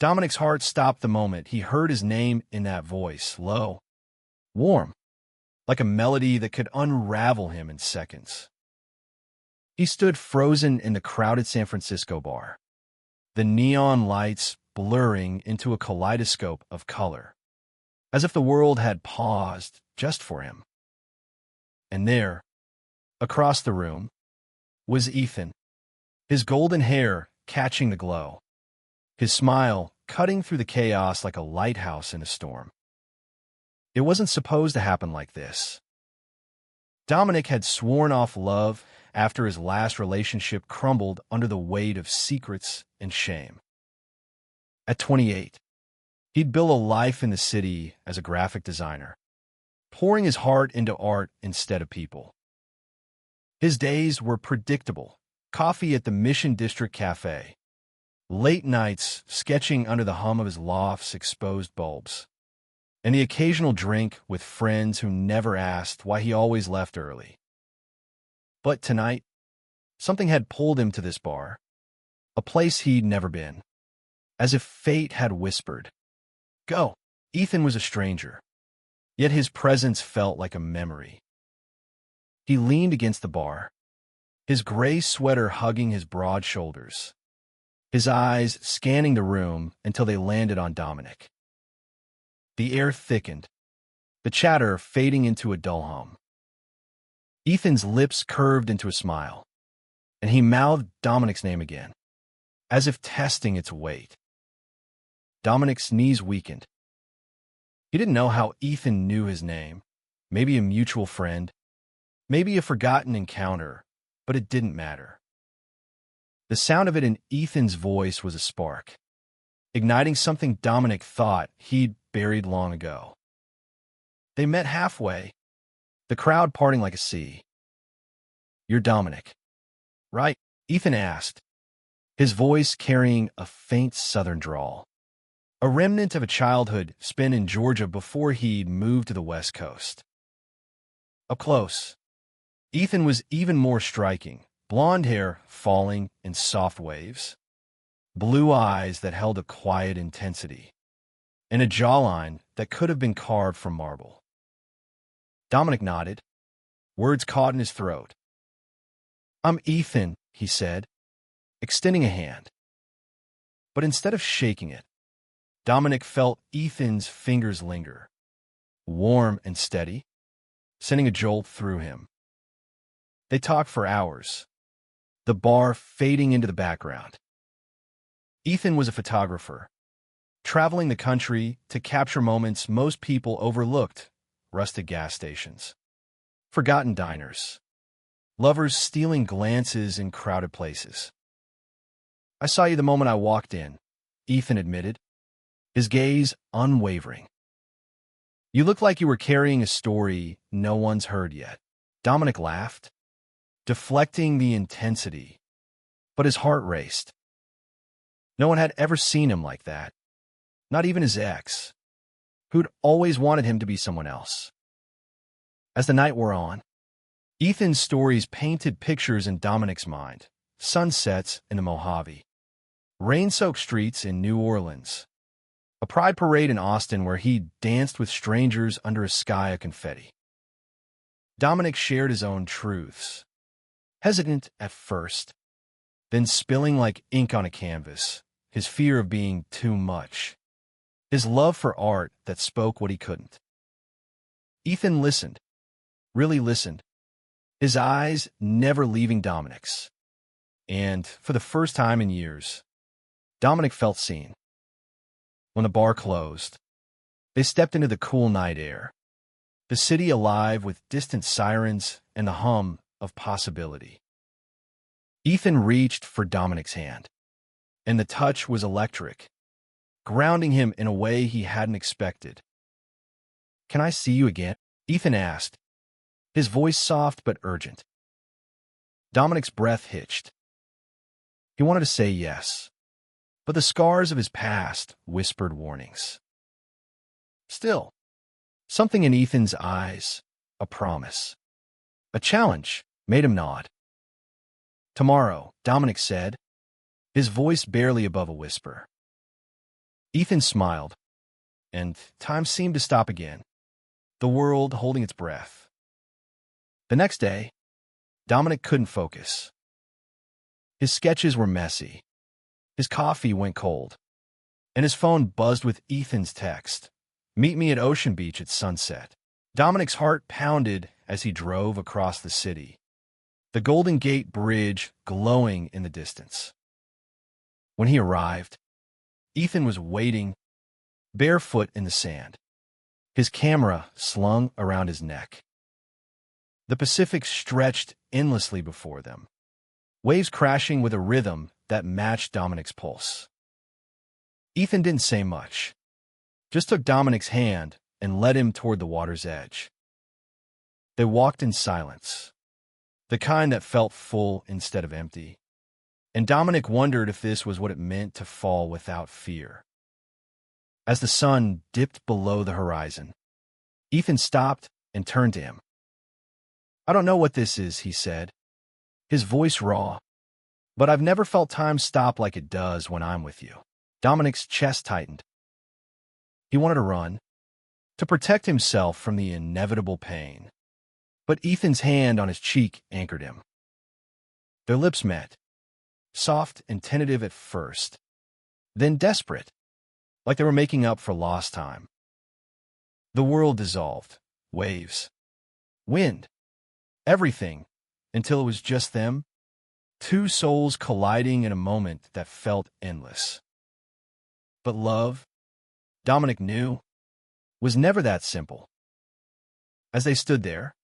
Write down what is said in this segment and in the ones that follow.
Dominic's heart stopped the moment he heard his name in that voice, low, warm, like a melody that could unravel him in seconds. He stood frozen in the crowded San Francisco bar, the neon lights blurring into a kaleidoscope of color, as if the world had paused just for him. And there, across the room, was Ethan, his golden hair catching the glow, his smile cutting through the chaos like a lighthouse in a storm. It wasn't supposed to happen like this. Dominic had sworn off love after his last relationship crumbled under the weight of secrets and shame. At 28, he'd built a life in the city as a graphic designer, pouring his heart into art instead of people. His days were predictable: coffee at the Mission District Cafe, late nights sketching under the hum of his loft's exposed bulbs, and the occasional drink with friends who never asked why he always left early. But tonight, something had pulled him to this bar, a place he'd never been, as if fate had whispered, "Go." Ethan was a stranger, yet his presence felt like a memory. He leaned against the bar, his gray sweater hugging his broad shoulders, his eyes scanning the room until they landed on Dominic. The air thickened, the chatter fading into a dull hum. Ethan's lips curved into a smile, and he mouthed Dominic's name again, as if testing its weight. Dominic's knees weakened. He didn't know how Ethan knew his name, maybe a mutual friend, maybe a forgotten encounter, but it didn't matter. The sound of it in Ethan's voice was a spark, igniting something Dominic thought he'd buried long ago. They met halfway, the crowd parting like a sea. "You're Dominic, right?" Ethan asked, his voice carrying a faint southern drawl, a remnant of a childhood spent in Georgia before he'd moved to the West Coast. Up close, Ethan was even more striking, blonde hair falling in soft waves, blue eyes that held a quiet intensity, and a jawline that could have been carved from marble. Dominic nodded, words caught in his throat. "I'm Ethan," he said, extending a hand. But instead of shaking it, Dominic felt Ethan's fingers linger, warm and steady, sending a jolt through him. They talked for hours, the bar fading into the background. Ethan was a photographer, traveling the country to capture moments most people overlooked: rusted gas stations, forgotten diners, lovers stealing glances in crowded places. "I saw you the moment I walked in," Ethan admitted, his gaze unwavering. "You look like you were carrying a story no one's heard yet." Dominic laughed, deflecting the intensity, but his heart raced. No one had ever seen him like that, not even his ex, who'd always wanted him to be someone else. As the night wore on, Ethan's stories painted pictures in Dominic's mind: sunsets in the Mojave, rain-soaked streets in New Orleans, a pride parade in Austin where he danced with strangers under a sky of confetti. Dominic shared his own truths, hesitant at first, then spilling like ink on a canvas, his fear of being too much, his love for art that spoke what he couldn't. Ethan listened, really listened, his eyes never leaving Dominic's. And, for the first time in years, Dominic felt seen. When the bar closed, they stepped into the cool night air, the city alive with distant sirens and the hum of possibility. Ethan reached for Dominic's hand, and the touch was electric, grounding him in a way he hadn't expected. "Can I see you again?" Ethan asked, his voice soft but urgent. Dominic's breath hitched. He wanted to say yes, but the scars of his past whispered warnings. Still, something in Ethan's eyes, a promise, a challenge, made him nod. "Tomorrow," Dominic said, his voice barely above a whisper. Ethan smiled, and time seemed to stop again, the world holding its breath. The next day, Dominic couldn't focus. His sketches were messy, his coffee went cold, and his phone buzzed with Ethan's text, "Meet me at Ocean Beach at sunset." Dominic's heart pounded as he drove across the city, the Golden Gate Bridge glowing in the distance. When he arrived, Ethan was waiting, barefoot in the sand, his camera slung around his neck. The Pacific stretched endlessly before them, waves crashing with a rhythm that matched Dominic's pulse. Ethan didn't say much, just took Dominic's hand and led him toward the water's edge. They walked in silence, the kind that felt full instead of empty, and Dominic wondered if this was what it meant to fall without fear. As the sun dipped below the horizon, Ethan stopped and turned to him. "I don't know what this is," he said, his voice raw, "but I've never felt time stop like it does when I'm with you." Dominic's chest tightened. He wanted to run, to protect himself from the inevitable pain, but Ethan's hand on his cheek anchored him. Their lips met, soft and tentative at first, then desperate, like they were making up for lost time. The world dissolved, waves, wind, everything, until it was just them, two souls colliding in a moment that felt endless. But love, Dominic knew, was never that simple. As they stood there,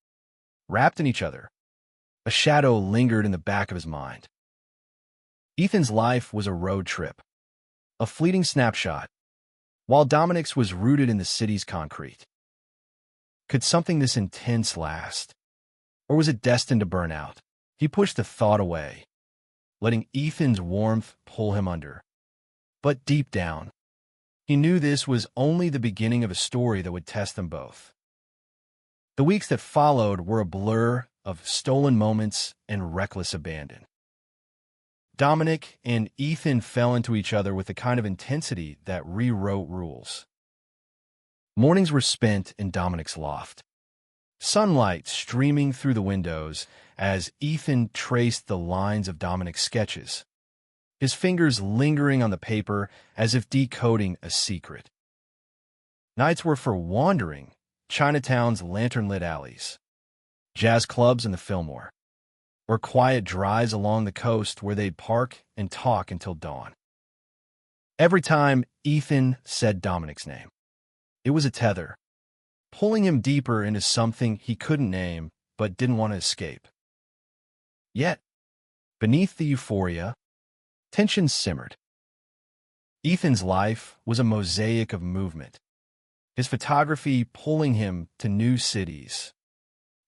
wrapped in each other, a shadow lingered in the back of his mind. Ethan's life was a road trip, a fleeting snapshot, while Dominic's was rooted in the city's concrete. Could something this intense last? Or was it destined to burn out? He pushed the thought away, letting Ethan's warmth pull him under. But deep down, he knew this was only the beginning of a story that would test them both. The weeks that followed were a blur of stolen moments and reckless abandon. Dominic and Ethan fell into each other with a kind of intensity that rewrote rules. Mornings were spent in Dominic's loft, sunlight streaming through the windows as Ethan traced the lines of Dominic's sketches, his fingers lingering on the paper as if decoding a secret. Nights were for wandering Chinatown's lantern-lit alleys, jazz clubs in the Fillmore, or quiet drives along the coast where they'd park and talk until dawn. Every time Ethan said Dominic's name, it was a tether, pulling him deeper into something he couldn't name but didn't want to escape. Yet, beneath the euphoria, tension simmered. Ethan's life was a mosaic of movement, his photography pulling him to new cities,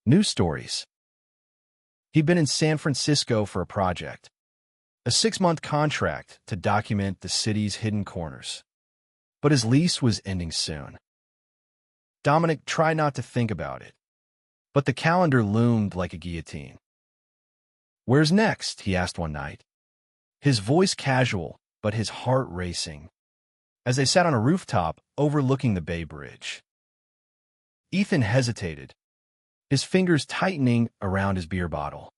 new stories. He'd been in San Francisco for a project, a 6-month contract to document the city's hidden corners. But his lease was ending soon. Dominic tried not to think about it, but the calendar loomed like a guillotine. "Where's next?" he asked one night, his voice casual but his heart racing, as they sat on a rooftop overlooking the Bay Bridge. Ethan hesitated, his fingers tightening around his beer bottle.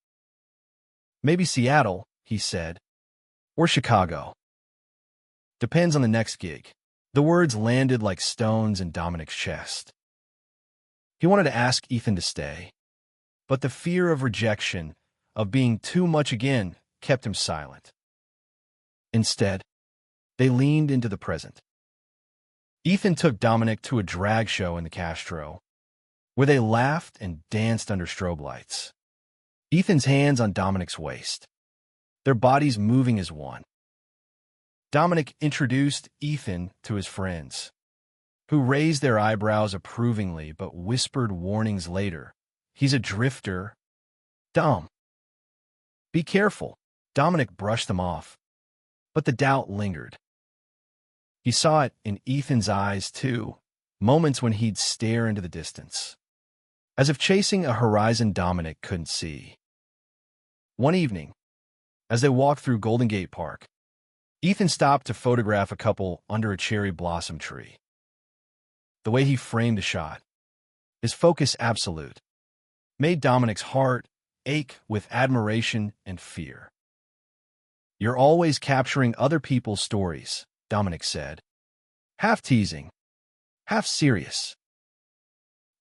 "Maybe Seattle," he said, "or Chicago. Depends on the next gig." The words landed like stones in Dominic's chest. He wanted to ask Ethan to stay, but the fear of rejection, of being too much again, kept him silent. Instead, they leaned into the present. Ethan took Dominic to a drag show in the Castro, where they laughed and danced under strobe lights. Ethan's hands on Dominic's waist, their bodies moving as one. Dominic introduced Ethan to his friends, who raised their eyebrows approvingly but whispered warnings later. "He's a drifter. Dumb. Be careful." Dominic brushed them off, but the doubt lingered. He saw it in Ethan's eyes, too, moments when he'd stare into the distance, as if chasing a horizon Dominic couldn't see. One evening, as they walked through Golden Gate Park, Ethan stopped to photograph a couple under a cherry blossom tree. The way he framed the shot, his focus absolute, made Dominic's heart ache with admiration and fear. "You're always capturing other people's stories," Dominic said, half teasing, half serious.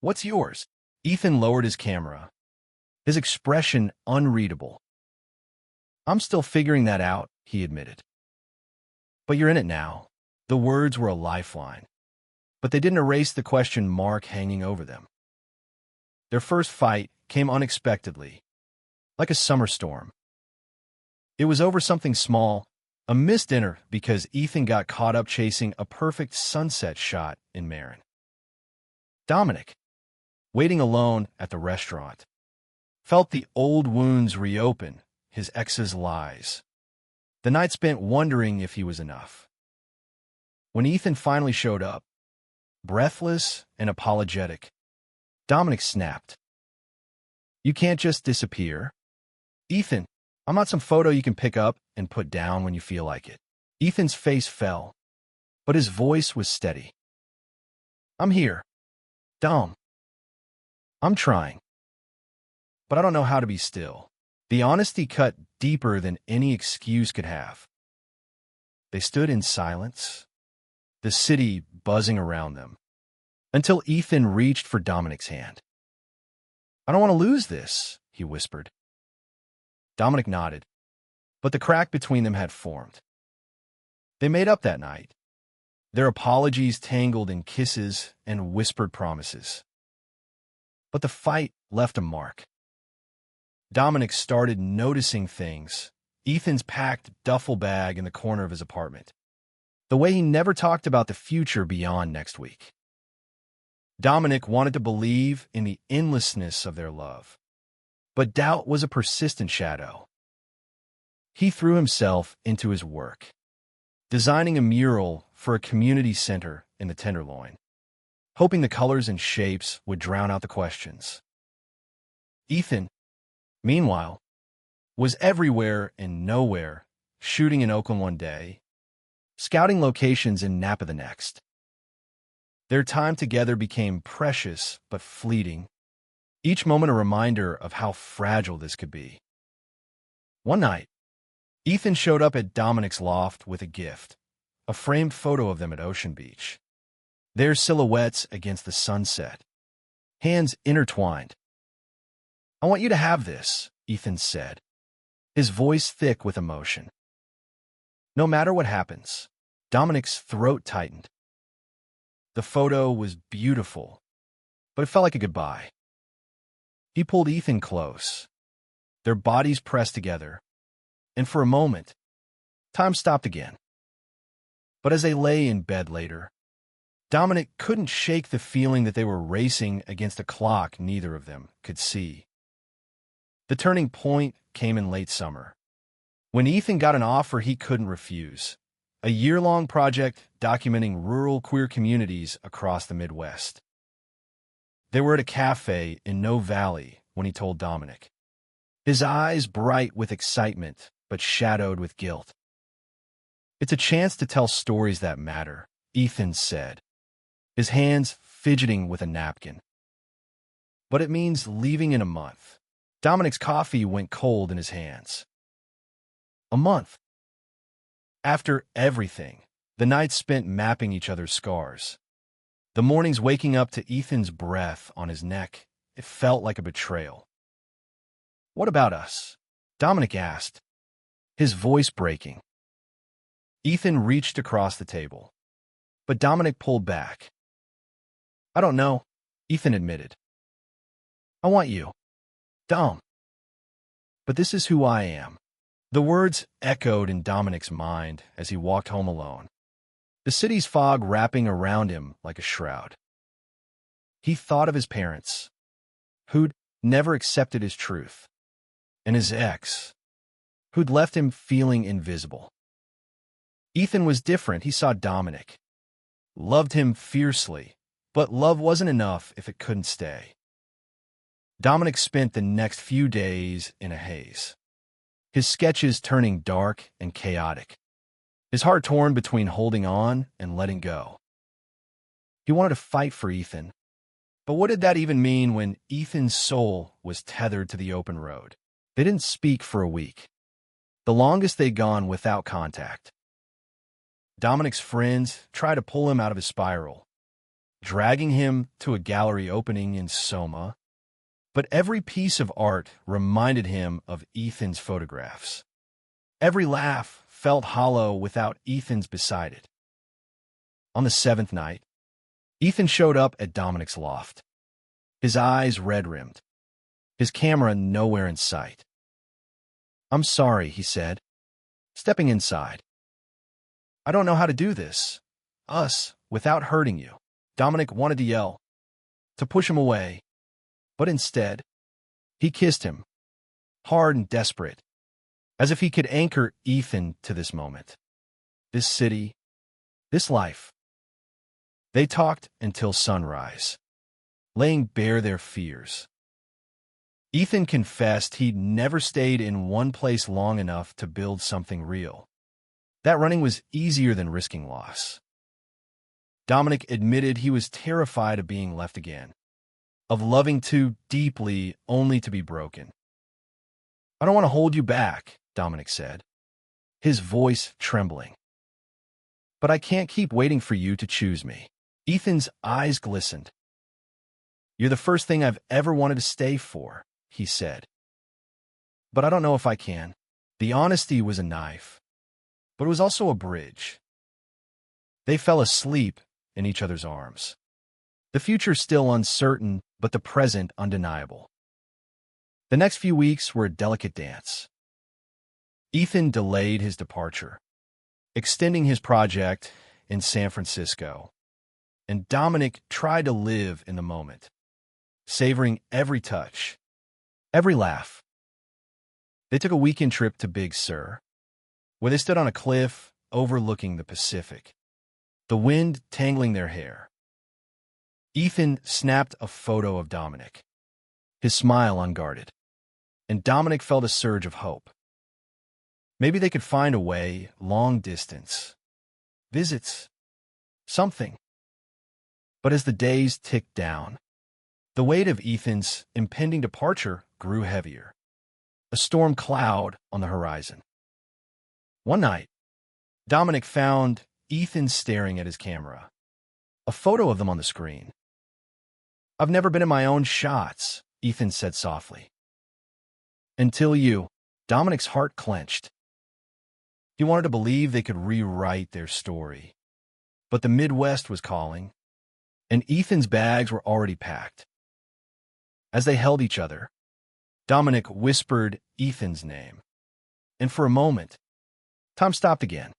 "What's yours?" Ethan lowered his camera, his expression unreadable. "I'm still figuring that out," he admitted. "But you're in it now." The words were a lifeline, but they didn't erase the question mark hanging over them. Their first fight came unexpectedly, like a summer storm. It was over something small, a missed dinner because Ethan got caught up chasing a perfect sunset shot in Marin. Dominic, waiting alone at the restaurant, felt the old wounds reopen, his ex's lies. The night spent wondering if he was enough. When Ethan finally showed up, breathless and apologetic, Dominic snapped. "You can't just disappear." "Ethan, I'm not some photo you can pick up and put down when you feel like it." Ethan's face fell, but his voice was steady. "I'm here. Dom. I'm trying. But I don't know how to be still." The honesty cut deeper than any excuse could have. They stood in silence, the city buzzing around them, until Ethan reached for Dominic's hand. "I don't want to lose this," he whispered. Dominic nodded, but the crack between them had formed. They made up that night, their apologies tangled in kisses and whispered promises. But the fight left a mark. Dominic started noticing things: Ethan's packed duffel bag in the corner of his apartment, the way he never talked about the future beyond next week. Dominic wanted to believe in the endlessness of their love, but doubt was a persistent shadow. He threw himself into his work, designing a mural for a community center in the Tenderloin, hoping the colors and shapes would drown out the questions. Ethan, meanwhile, was everywhere and nowhere, shooting in Oakland one day, scouting locations in Napa the next. Their time together became precious but fleeting, each moment a reminder of how fragile this could be. One night, Ethan showed up at Dominic's loft with a gift, a framed photo of them at Ocean Beach, their silhouettes against the sunset, hands intertwined. "I want you to have this," Ethan said, his voice thick with emotion. "No matter what happens." Dominic's throat tightened. The photo was beautiful, but it felt like a goodbye. He pulled Ethan close, their bodies pressed together, and for a moment, time stopped again. But as they lay in bed later, Dominic couldn't shake the feeling that they were racing against a clock neither of them could see. The turning point came in late summer, when Ethan got an offer he couldn't refuse, a year-long project documenting rural queer communities across the Midwest. They were at a cafe in No Valley when he told Dominic, his eyes bright with excitement but shadowed with guilt. "It's a chance to tell stories that matter," Ethan said, his hands fidgeting with a napkin. "But it means leaving in a month." Dominic's coffee went cold in his hands. A month. After everything, the nights spent mapping each other's scars, the mornings waking up to Ethan's breath on his neck, it felt like a betrayal. "What about us?" Dominic asked, his voice breaking. Ethan reached across the table, but Dominic pulled back. "I don't know," Ethan admitted. "I want you, Dom. But this is who I am." The words echoed in Dominic's mind as he walked home alone, the city's fog wrapping around him like a shroud. He thought of his parents, who'd never accepted his truth, and his ex, who'd left him feeling invisible. Ethan was different. He saw Dominic, loved him fiercely, but love wasn't enough if it couldn't stay. Dominic spent the next few days in a haze, his sketches turning dark and chaotic, his heart torn between holding on and letting go. He wanted to fight for Ethan, but what did that even mean when Ethan's soul was tethered to the open road? They didn't speak for a week, the longest they'd gone without contact. Dominic's friends tried to pull him out of his spiral, dragging him to a gallery opening in Soma, but every piece of art reminded him of Ethan's photographs. Every laugh felt hollow without Ethan's beside it. On the seventh night, Ethan showed up at Dominic's loft, his eyes red-rimmed, his camera nowhere in sight. "I'm sorry," he said, stepping inside. "I don't know how to do this. Us, without hurting you." Dominic wanted to yell, to push him away, but instead, he kissed him, hard and desperate, as if he could anchor Ethan to this moment, this city, this life. They talked until sunrise, laying bare their fears. Ethan confessed he'd never stayed in one place long enough to build something real. That running was easier than risking loss. Dominic admitted he was terrified of being left again, of loving too deeply only to be broken. "I don't want to hold you back," Dominic said, his voice trembling. "But I can't keep waiting for you to choose me." Ethan's eyes glistened. "You're the first thing I've ever wanted to stay for," he said. "But I don't know if I can." The honesty was a knife, but it was also a bridge. They fell asleep in each other's arms. The future still uncertain, but the present undeniable. The next few weeks were a delicate dance. Ethan delayed his departure, extending his project in San Francisco, and Dominic tried to live in the moment, savoring every touch, every laugh. They took a weekend trip to Big Sur, where they stood on a cliff overlooking the Pacific, the wind tangling their hair. Ethan snapped a photo of Dominic, his smile unguarded, and Dominic felt a surge of hope. Maybe they could find a way, long distance, visits, something. But as the days ticked down, the weight of Ethan's impending departure grew heavier, a storm cloud on the horizon. One night, Dominic found Ethan staring at his camera, a photo of them on the screen. "I've never been in my own shots," Ethan said softly. "Until you." Dominic's heart clenched. He wanted to believe they could rewrite their story, but the Midwest was calling, and Ethan's bags were already packed. As they held each other, Dominic whispered Ethan's name, and for a moment, time stopped again.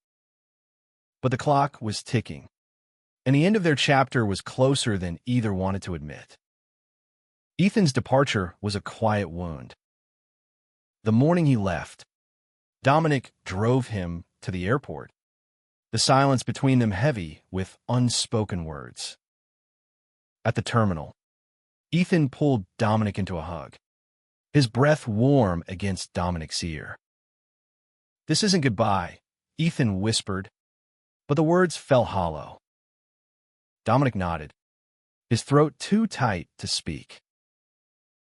But the clock was ticking, and the end of their chapter was closer than either wanted to admit. Ethan's departure was a quiet wound. The morning he left, Dominic drove him to the airport, the silence between them heavy with unspoken words. At the terminal, Ethan pulled Dominic into a hug, his breath warm against Dominic's ear. "This isn't goodbye," Ethan whispered, but the words fell hollow. Dominic nodded, his throat too tight to speak.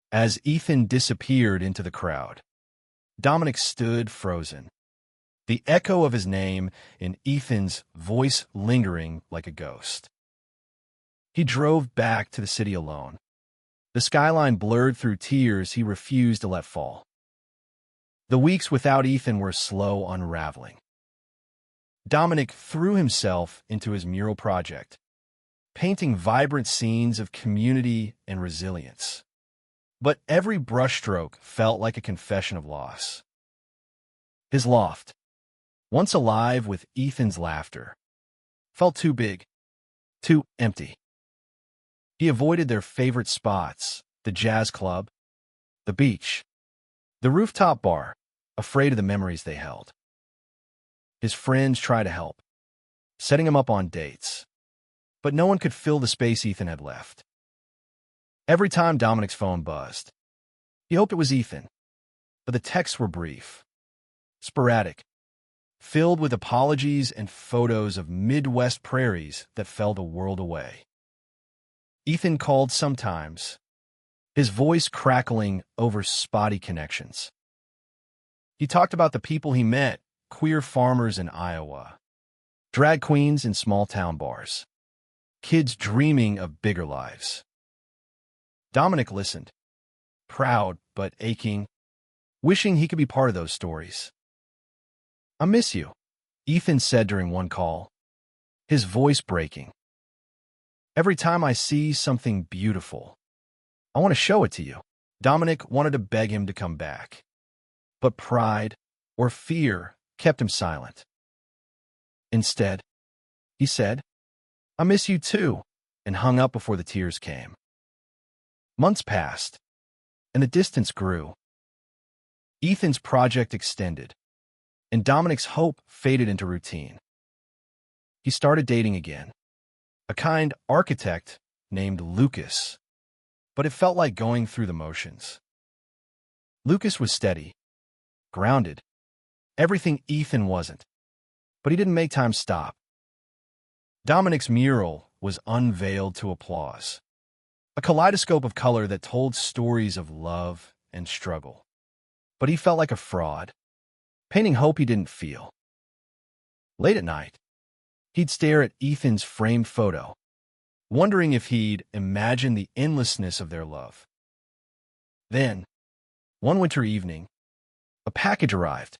As Ethan disappeared into the crowd, Dominic stood frozen, the echo of his name in Ethan's voice lingering like a ghost. He drove back to the city alone, the skyline blurred through tears he refused to let fall. The weeks without Ethan were slow unraveling. Dominic threw himself into his mural project, painting vibrant scenes of community and resilience. But every brushstroke felt like a confession of loss. His loft, once alive with Ethan's laughter, felt too big, too empty. He avoided their favorite spots, the jazz club, the beach, the rooftop bar, afraid of the memories they held. His friends tried to help, setting him up on dates, but no one could fill the space Ethan had left. Every time Dominic's phone buzzed, he hoped it was Ethan, but the texts were brief, sporadic, filled with apologies and photos of Midwest prairies that felt a world away. Ethan called sometimes, his voice crackling over spotty connections. He talked about the people he met, queer farmers in Iowa, drag queens in small-town bars, kids dreaming of bigger lives. Dominic listened, proud but aching, wishing he could be part of those stories. "I miss you," Ethan said during one call, his voice breaking. "Every time I see something beautiful, I want to show it to you." Dominic wanted to beg him to come back, but pride or fear kept him silent. Instead, he said, "I miss you too," and hung up before the tears came. Months passed, and the distance grew. Ethan's project extended, and Dominic's hope faded into routine. He started dating again, a kind architect named Lucas, but it felt like going through the motions. Lucas was steady, grounded, everything Ethan wasn't, but he didn't make time stop. Dominic's mural was unveiled to applause, a kaleidoscope of color that told stories of love and struggle. But he felt like a fraud, painting hope he didn't feel. Late at night, he'd stare at Ethan's framed photo, wondering if he'd imagine the endlessness of their love. Then, one winter evening, a package arrived.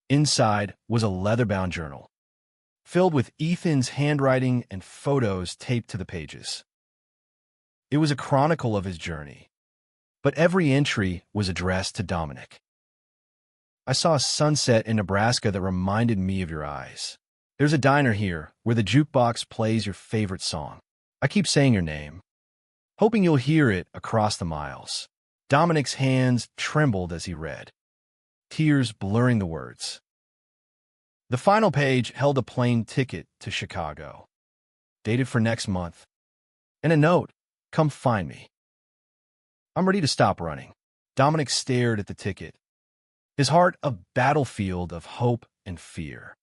Inside was a leather-bound journal, filled with Ethan's handwriting and photos taped to the pages. It was a chronicle of his journey, but every entry was addressed to Dominic. "I saw a sunset in Nebraska that reminded me of your eyes. There's a diner here where the jukebox plays your favorite song. I keep saying your name, hoping you'll hear it across the miles." Dominic's hands trembled as he read, tears blurring the words. The final page held a plane ticket to Chicago, dated for next month, and a note, "Come find me." "I'm ready to stop running." Dominic stared at the ticket, his heart a battlefield of hope and fear.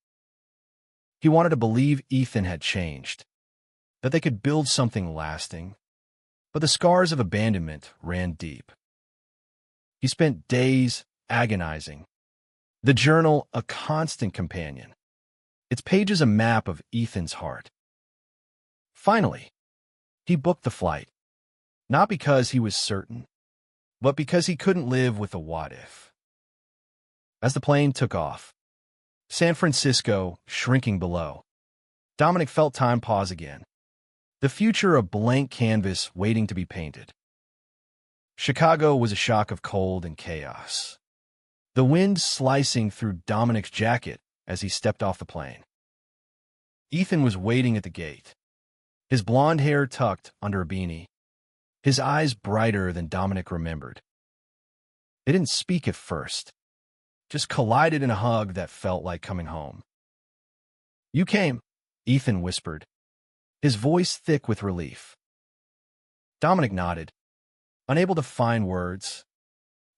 He wanted to believe Ethan had changed, that they could build something lasting, but the scars of abandonment ran deep. He spent days agonizing, the journal a constant companion, its pages a map of Ethan's heart. Finally, he booked the flight, not because he was certain, but because he couldn't live with a what-if. As the plane took off, San Francisco shrinking below, Dominic felt time pause again, the future a blank canvas waiting to be painted. Chicago was a shock of cold and chaos, the wind slicing through Dominic's jacket as he stepped off the plane. Ethan was waiting at the gate, his blonde hair tucked under a beanie, his eyes brighter than Dominic remembered. They didn't speak at first, just collided in a hug that felt like coming home. "You came," Ethan whispered, his voice thick with relief. Dominic nodded, unable to find words,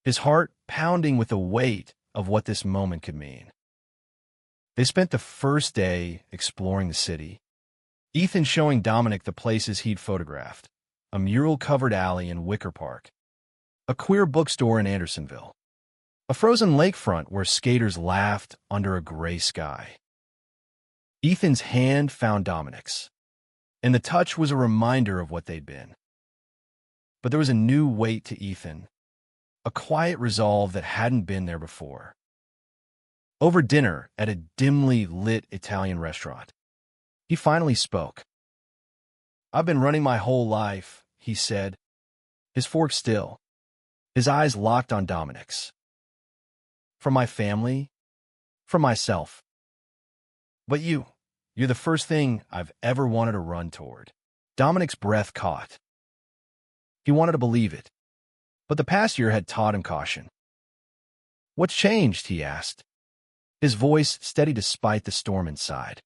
his heart pounding with the weight of what this moment could mean. They spent the first day exploring the city, Ethan showing Dominic the places he'd photographed, a mural-covered alley in Wicker Park, a queer bookstore in Andersonville, a frozen lakefront where skaters laughed under a gray sky. Ethan's hand found Dominic's, and the touch was a reminder of what they'd been. But there was a new weight to Ethan, a quiet resolve that hadn't been there before. Over dinner at a dimly lit Italian restaurant, he finally spoke. "I've been running my whole life," he said, his fork still, his eyes locked on Dominic's. "For my family, for myself. But you're the first thing I've ever wanted to run toward." Dominic's breath caught. He wanted to believe it, but the past year had taught him caution. "What's changed?" he asked, his voice steady despite the storm inside.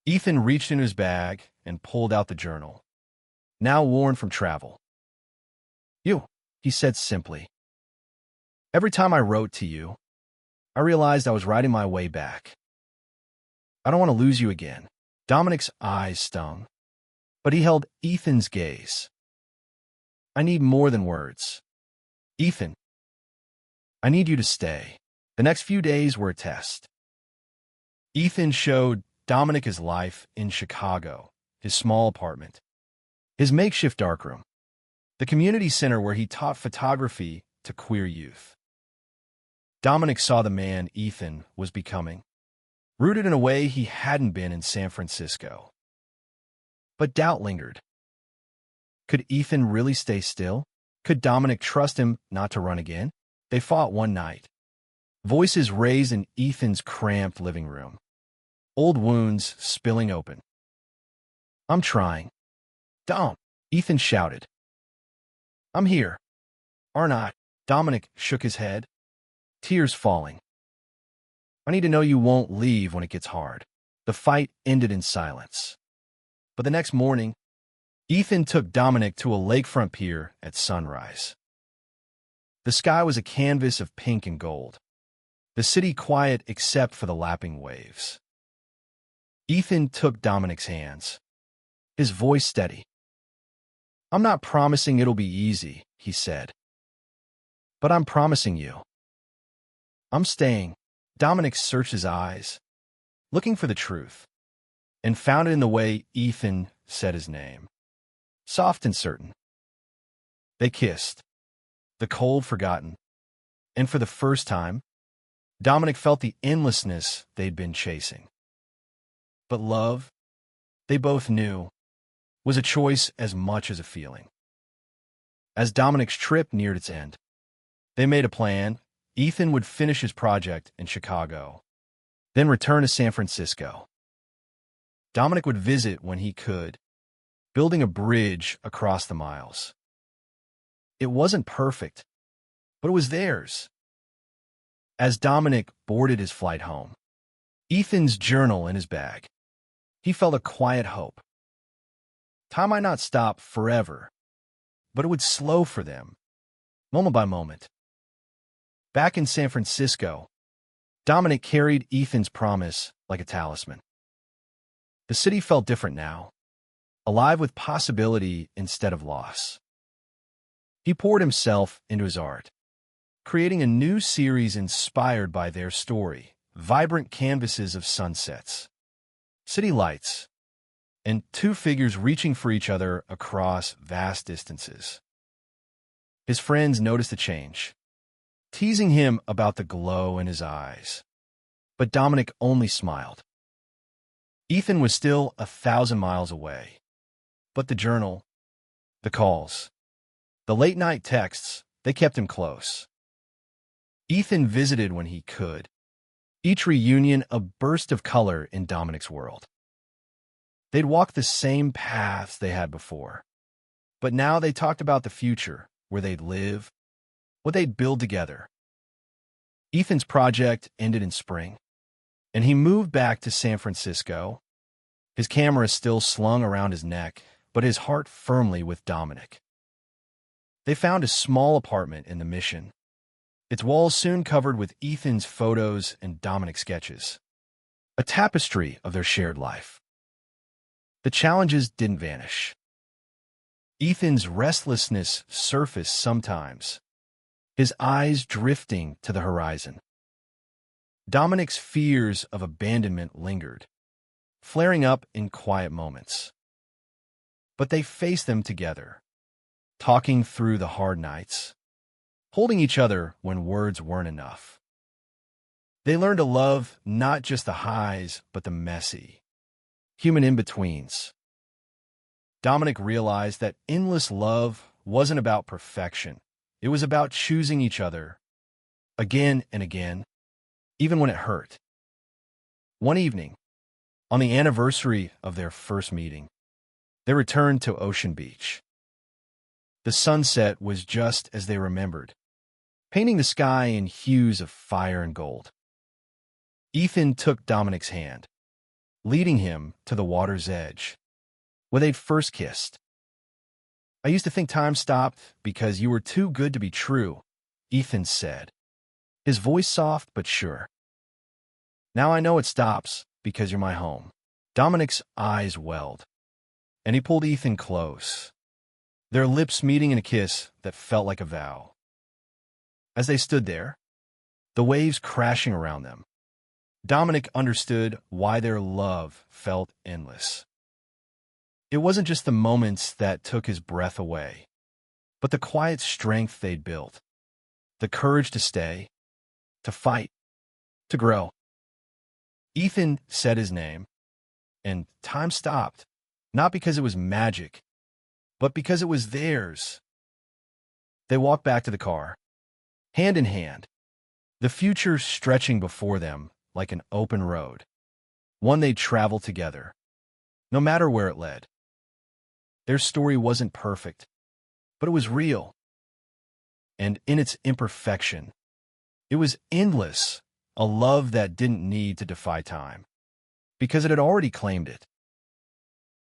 Ethan reached into his bag and pulled out the journal, now worn from travel. "You," he said simply. "Every time I wrote to you, I realized I was riding my way back. I don't want to lose you again. Dominic's eyes stung, but he held Ethan's gaze. I need more than words. Ethan, I need you to stay. The next few days were a test. Ethan showed Dominic his life in Chicago, his small apartment, his makeshift darkroom, the community center where he taught photography to queer youth. Dominic saw the man Ethan was becoming, rooted in a way he hadn't been in San Francisco. But doubt lingered. Could Ethan really stay still? Could Dominic trust him not to run again? They fought one night. Voices raised in Ethan's cramped living room. Old wounds spilling open. I'm trying. Dom, Ethan shouted. I'm here. Aren't I? Dominic shook his head, tears falling. I need to know you won't leave when it gets hard. The fight ended in silence. But the next morning, Ethan took Dominic to a lakefront pier at sunrise. The sky was a canvas of pink and gold, the city quiet except for the lapping waves. Ethan took Dominic's hands, his voice steady. I'm not promising it'll be easy, he said. But I'm promising you. I'm staying. Dominic searched his eyes, looking for the truth, and found it in the way Ethan said his name. Soft and certain. They kissed, the cold forgotten, and for the first time, Dominic felt the endlessness they'd been chasing. But love, they both knew, was a choice as much as a feeling. As Dominic's trip neared its end, they made a plan. Ethan would finish his project in Chicago, then return to San Francisco. Dominic would visit when he could, building a bridge across the miles. It wasn't perfect, but it was theirs. As Dominic boarded his flight home, Ethan's journal in his bag, he felt a quiet hope. Time might not stop forever, but it would slow for them, moment by moment. Back in San Francisco, Dominic carried Ethan's promise like a talisman. The city felt different now, alive with possibility instead of loss. He poured himself into his art, creating a new series inspired by their story, vibrant canvases of sunsets, city lights, and two figures reaching for each other across vast distances. His friends noticed the change, teasing him about the glow in his eyes. But Dominic only smiled. Ethan was still 1,000 miles away. But the journal, the calls, the late-night texts, they kept him close. Ethan visited when he could, each reunion a burst of color in Dominic's world. They'd walked the same paths they had before, but now they talked about the future, where they'd live, what they'd build together. Ethan's project ended in spring, and he moved back to San Francisco, his camera still slung around his neck, but his heart firmly with Dominic. They found a small apartment in the Mission, its walls soon covered with Ethan's photos and Dominic's sketches, a tapestry of their shared life. The challenges didn't vanish. Ethan's restlessness surfaced sometimes, his eyes drifting to the horizon. Dominic's fears of abandonment lingered, flaring up in quiet moments. But they faced them together, talking through the hard nights, holding each other when words weren't enough. They learned to love not just the highs, but the messy, human in-betweens. Dominic realized that endless love wasn't about perfection. It was about choosing each other again and again, even when it hurt. One evening, on the anniversary of their first meeting, they returned to Ocean Beach. The sunset was just as they remembered, painting the sky in hues of fire and gold. Ethan took Dominic's hand, leading him to the water's edge, where they'd first kissed. I used to think time stopped because you were too good to be true, Ethan said. his voice soft but sure. Now I know it stops because you're my home. Dominic's eyes welled, and he pulled Ethan close, their lips meeting in a kiss that felt like a vow. As they stood there, the waves crashing around them, Dominic understood why their love felt endless. It wasn't just the moments that took his breath away, but the quiet strength they'd built, the courage to stay, to fight, to grow. Ethan said his name, and time stopped, not because it was magic, but because it was theirs. They walked back to the car, hand in hand, the future stretching before them like an open road, one they'd travel together, no matter where it led. Their story wasn't perfect, but it was real. And in its imperfection, it was endless, a love that didn't need to defy time, because it had already claimed it.